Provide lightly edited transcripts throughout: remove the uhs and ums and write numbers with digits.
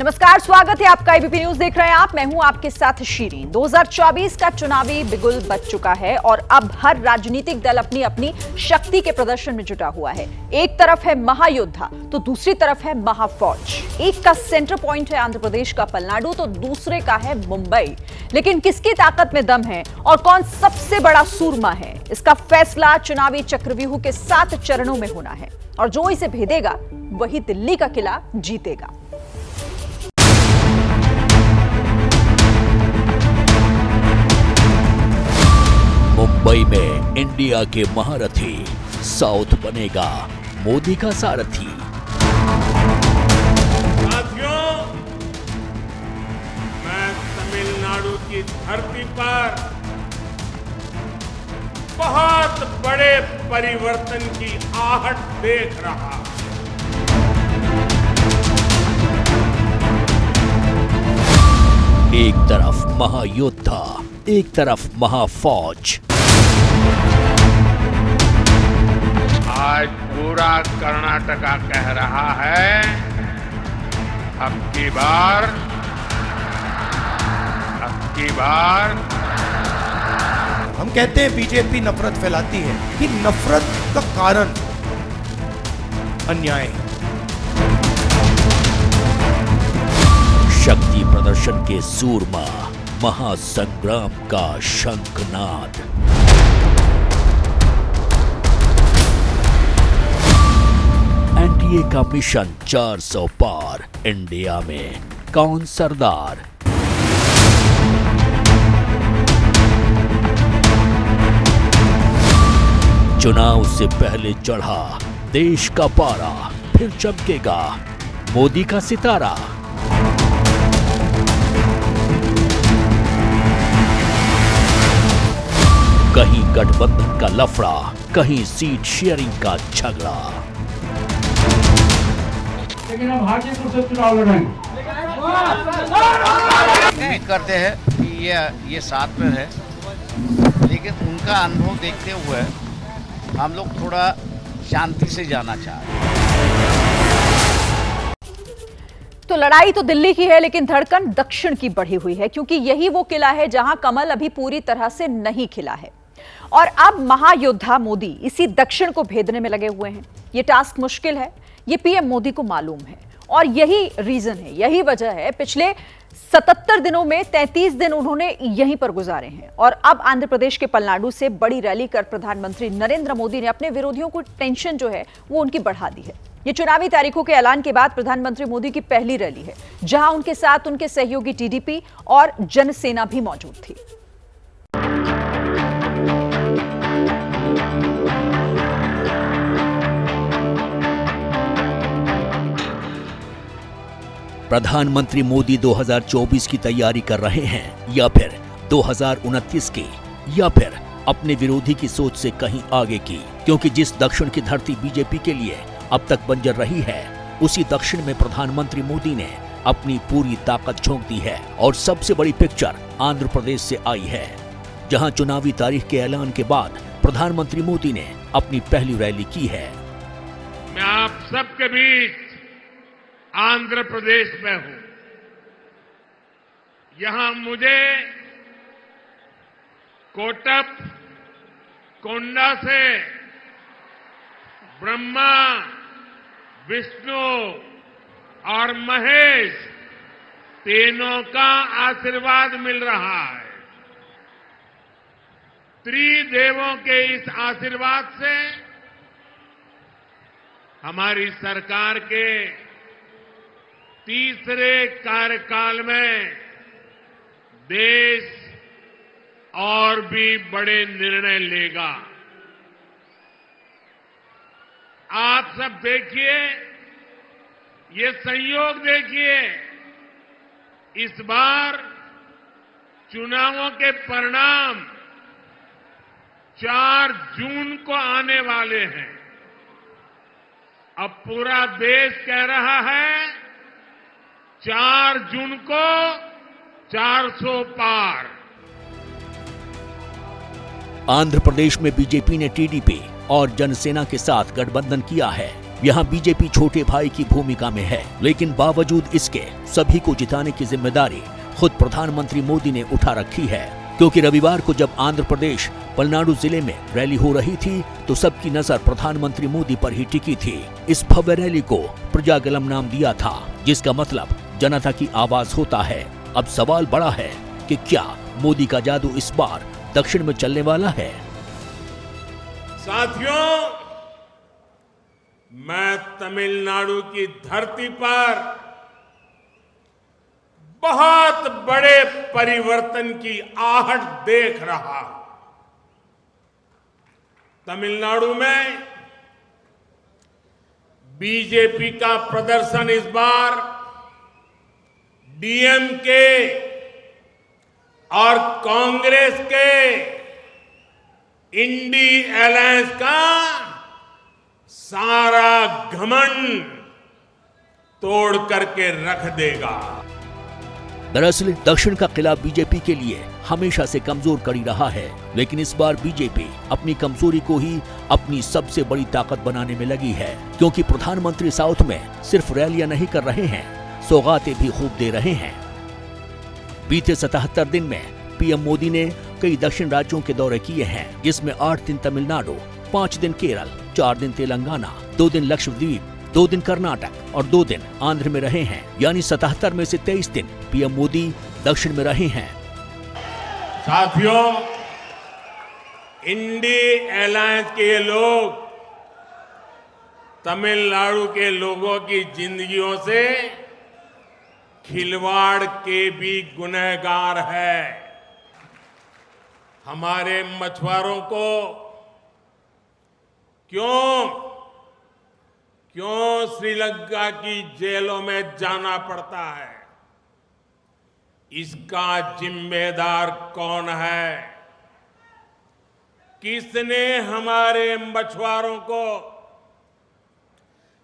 नमस्कार, स्वागत है आपका। एबीपी न्यूज देख रहे हैं आप। मैं हूं आपके साथ शीरीन। 2024 का चुनावी बिगुल बज चुका है और अब हर राजनीतिक दल अपनी अपनी शक्ति के प्रदर्शन में जुटा हुआ है। एक तरफ है महायोद्धा तो दूसरी तरफ है महाफौज। एक का सेंटर पॉइंट है आंध्र प्रदेश का पलनाडु तो दूसरे का है मुंबई। लेकिन किसकी ताकत में दम है और कौन सबसे बड़ा सूरमा है, इसका फैसला चुनावी चक्रव्यूह के 7 चरणों में होना है और जो इसे भेदेगा वही दिल्ली का किला जीतेगा। मुंबई में इंडिया के महारथी, साउथ बनेगा मोदी का सारथी। साथियों, मैं तमिलनाडु की धरती पर बहुत बड़े परिवर्तन की आहट देख रहा हूं। एक तरफ महायोद्धा, एक तरफ महाफौज। आज पूरा कर्नाटका कह रहा है, अब की बार हम कहते हैं बीजेपी नफरत फैलाती है कि नफरत का कारण अन्याय। शक्ति प्रदर्शन के सूरमा, महासंग्राम का शंखनाद। एनडीए का मिशन 400 पार। इंडिया में कौन सरदार? चुनाव से पहले चढ़ा देश का पारा, फिर चमकेगा मोदी का सितारा। कहीं गठबंधन का लफड़ा, कहीं सीट शेयरिंग का झगड़ा। लेकिन हम हाजीपुर से चुनाव लड़ेंगे। उम्मीद करते हैं कि ये साथ में है, लेकिन उनका अनुभव देखते हुए हम लोग थोड़ा शांति से जाना चाहते हैं। तो लड़ाई तो दिल्ली की है, लेकिन धड़कन दक्षिण की बढ़ी हुई है, क्योंकि यही वो किला है जहां कमल अभी पूरी तरह से नहीं खिला है। और अब महायोद्धा मोदी इसी दक्षिण को भेदने में लगे हुए हैं। ये टास्क मुश्किल है, ये पीएम मोदी को मालूम है और यही रीजन है, यही वजह है पिछले 77 दिनों में 33 दिन उन्होंने यहीं पर गुजारे हैं। और अब आंध्र प्रदेश के पलनाडु से बड़ी रैली कर प्रधानमंत्री नरेंद्र मोदी ने अपने विरोधियों को टेंशन जो है वो उनकी बढ़ा दी है। ये चुनावी तारीखों के ऐलान के बाद प्रधानमंत्री मोदी की पहली रैली है, जहां उनके साथ उनके सहयोगी टीडीपी और जनसेना भी मौजूद थी। प्रधानमंत्री मोदी 2024 की तैयारी कर रहे हैं या फिर 2029 की, या फिर अपने विरोधी की सोच से कहीं आगे की? क्योंकि जिस दक्षिण की धरती बीजेपी के लिए अब तक बंजर रही है, उसी दक्षिण में प्रधानमंत्री मोदी ने अपनी पूरी ताकत झोंक दी है। और सबसे बड़ी पिक्चर आंध्र प्रदेश से आई है, जहां चुनावी तारीख के ऐलान के बाद प्रधानमंत्री मोदी ने अपनी पहली रैली की है। मैं आप सबके बीच आंध्र प्रदेश में हूं। यहां मुझे कोटप कोंडा से ब्रह्मा, विष्णु और महेश तीनों का आशीर्वाद मिल रहा है। त्रिदेवों के इस आशीर्वाद से हमारी सरकार के तीसरे कार्यकाल में देश और भी बड़े निर्णय लेगा। आप सब देखिए, ये संयोग देखिए, इस बार चुनावों के परिणाम 4 जून को आने वाले हैं। अब पूरा देश कह रहा है 4 जून को 400 पार। आंध्र प्रदेश में बीजेपी ने टीडीपी और जनसेना के साथ गठबंधन किया है, यहाँ बीजेपी छोटे भाई की भूमिका में है, लेकिन बावजूद इसके सभी को जिताने की जिम्मेदारी खुद प्रधानमंत्री मोदी ने उठा रखी है। क्योंकि रविवार को जब आंध्र प्रदेश पलनाडु जिले में रैली हो रही थी तो सबकी नजर प्रधानमंत्री मोदी पर ही टिकी थी। इस भव्य रैली को प्रजागलम नाम दिया था, जिसका मतलब जनता की आवाज होता है। अब सवाल बड़ा है कि क्या मोदी का जादू इस बार दक्षिण में चलने वाला है? साथियों, मैं तमिलनाडु की धरती पर बहुत बड़े परिवर्तन की आहट देख रहा हूं। तमिलनाडु में बीजेपी का प्रदर्शन इस बार डीएमके और कांग्रेस के इंडी अलायंस का सारा घमंड तोड़ करके रख देगा। दरअसल दक्षिण का किला बीजेपी के लिए हमेशा से कमजोर कड़ी रहा है, लेकिन इस बार बीजेपी अपनी कमजोरी को ही अपनी सबसे बड़ी ताकत बनाने में लगी है। क्योंकि प्रधानमंत्री साउथ में सिर्फ रैलियां नहीं कर रहे हैं, सौगातें भी खूब दे रहे हैं। बीते 77 दिन में पीएम मोदी ने कई दक्षिण राज्यों के दौरे किए हैं, जिसमें 8 दिन तमिलनाडु, 5 दिन केरल, 4 दिन तेलंगाना, 2 दिन लक्षद्वीप, 2 दिन कर्नाटक और 2 दिन आंध्र में रहे हैं। यानी 77 में से 23 दिन पीएम मोदी दक्षिण में रहे हैं। साथियों, इंडी अलायंस के लोग तमिलनाडु के लोगों की जिंदगियों से खिलवाड़ के भी गुनहगार है। हमारे मछुआरों को क्यों श्रीलंका की जेलों में जाना पड़ता है? इसका जिम्मेदार कौन है? किसने हमारे मछुआरों को,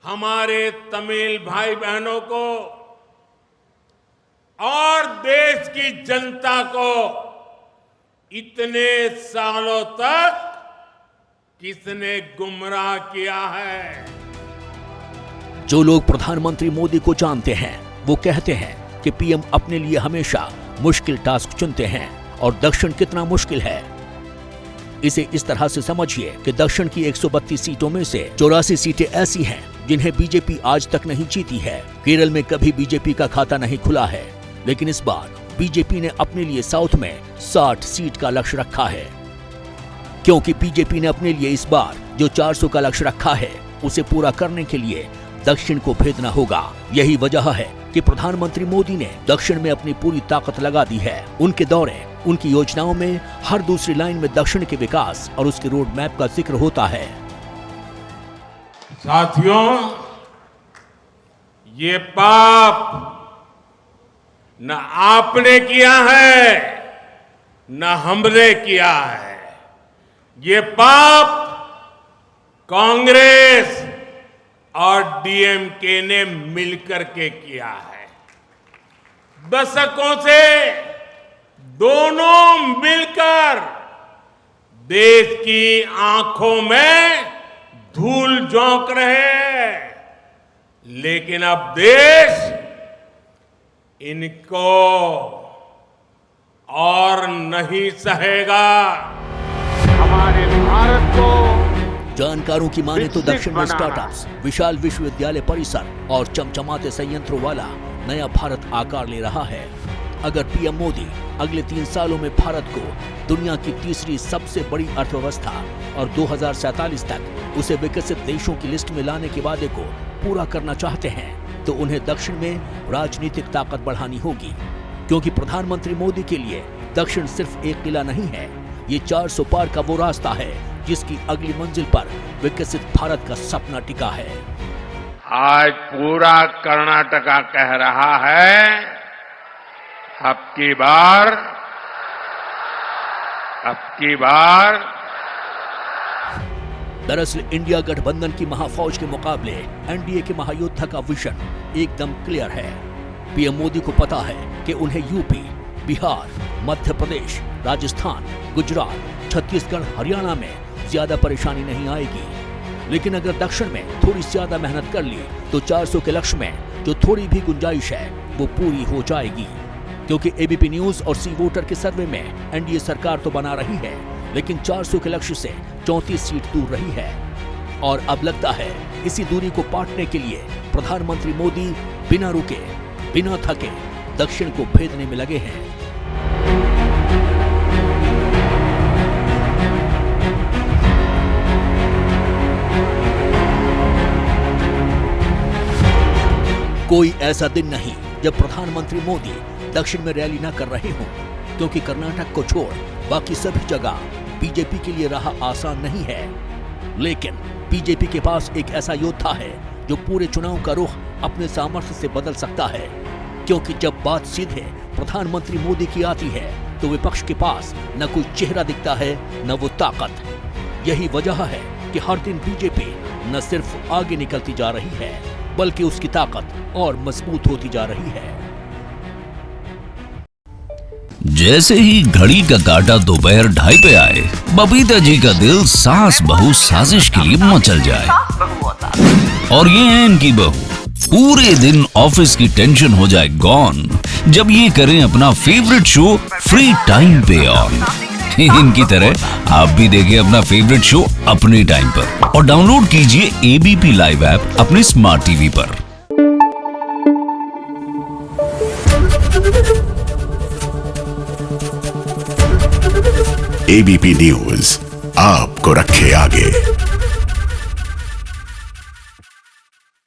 हमारे तमिल भाई बहनों को और देश की जनता को इतने सालों तक किसने गुमराह किया है? जो लोग प्रधानमंत्री मोदी को जानते हैं वो कहते हैं कि पीएम अपने लिए हमेशा मुश्किल टास्क चुनते हैं, और दक्षिण कितना मुश्किल है इसे इस तरह से समझिए कि दक्षिण की 132 सीटों में से 84 सीटें ऐसी हैं जिन्हें बीजेपी आज तक नहीं जीती है। केरल में कभी बीजेपी का खाता नहीं खुला है, लेकिन इस बार बीजेपी ने अपने लिए साउथ में 60 सीट का लक्ष्य रखा है। क्योंकि बीजेपी ने अपने लिए इस बार जो 400 का लक्ष्य रखा है उसे पूरा करने के लिए दक्षिण को भेजना होगा। यही वजह है कि प्रधानमंत्री मोदी ने दक्षिण में अपनी पूरी ताकत लगा दी है। उनके दौरे, उनकी योजनाओं में हर दूसरी लाइन में दक्षिण के विकास और उसके रोड मैप का जिक्र होता है। साथियों, ये पाप न आपने किया है न हमने किया है। ये पाप कांग्रेस और डीएमके ने मिलकर के किया है। दशकों से दोनों मिलकर देश की आंखों में धूल झोंक रहे हैं, लेकिन अब देश इनको और नहीं सहेगा। हमारे भारत को, जानकारों की माने तो दक्षिण में स्टार्टअप्स, विशाल विश्वविद्यालय परिसर और चमचमाते संयंत्रों वाला नया भारत आकार ले रहा है। अगर पीएम मोदी अगले 3 सालों में भारत को दुनिया की तीसरी सबसे बड़ी अर्थव्यवस्था और 2047 तक उसे विकसित देशों की लिस्ट में लाने के वादे को पूरा करना चाहते हैं, तो उन्हें दक्षिण में राजनीतिक ताकत बढ़ानी होगी। क्योंकि प्रधानमंत्री मोदी के लिए दक्षिण सिर्फ एक किला नहीं है, ये 400 पार का वो रास्ता है जिसकी अगली मंजिल पर विकसित भारत का सपना टिका है। आज पूरा कर्नाटका कह रहा है, अब की बार दरअसल इंडिया गठबंधन की महाफौज के मुकाबले एनडीए के महायोद्धा का विजन एकदम क्लियर है। पीएम मोदी को पता है कि उन्हें यूपी, बिहार, मध्य प्रदेश, राजस्थान, गुजरात, छत्तीसगढ़, हरियाणा में ज्यादा परेशानी नहीं आएगी। लेकिन अगर दक्षिण में थोड़ी ज्यादा मेहनत कर ली तो 400 के लक्ष्य में जो थोड़ी भी गुंजाइश है वो पूरी हो जाएगी। क्योंकि एबीपी न्यूज और सी वोटर के सर्वे में एनडीए सरकार तो बना रही है, लेकिन 400 के लक्ष्य से 34 सीट दूर रही है। और अब लगता है इसी दूरी को पाटने के लिए प्रधानमंत्री मोदी बिना रुके, बिना थके दक्षिण को भेदने में लगे हैं। कोई ऐसा दिन नहीं जब प्रधानमंत्री मोदी दक्षिण में रैली न कर रहे हों, क्योंकि कर्नाटक को छोड़ बाकी सभी जगह बीजेपी के लिए राह आसान नहीं है। लेकिन बीजेपी के पास एक ऐसा योद्धा है जो पूरे चुनाव का रुख अपने सामर्थ्य से बदल सकता है। क्योंकि जब बात सीधे प्रधानमंत्री मोदी की आती है तो विपक्ष के पास न कोई चेहरा दिखता है न वो ताकत। यही वजह है कि हर दिन बीजेपी न सिर्फ आगे निकलती जा रही है बल्कि उसकी ताकत और मजबूत होती जा रही है। जैसे ही घड़ी का काटा दोपहर 2:30 पे आए, बबीता जी का दिल सास बहू साजिश के लिए मचल जाए। और ये है इनकी बहू, पूरे दिन ऑफिस की टेंशन हो जाए गॉन जब ये करें अपना फेवरेट शो फ्री टाइम पे ऑन। इनकी तरह आप भी देखें अपना फेवरेट शो अपने टाइम पर और डाउनलोड कीजिए एबीपी लाइव ऐप अपने स्मार्ट टीवी पर। एबीपी न्यूज आपको रखे आगे।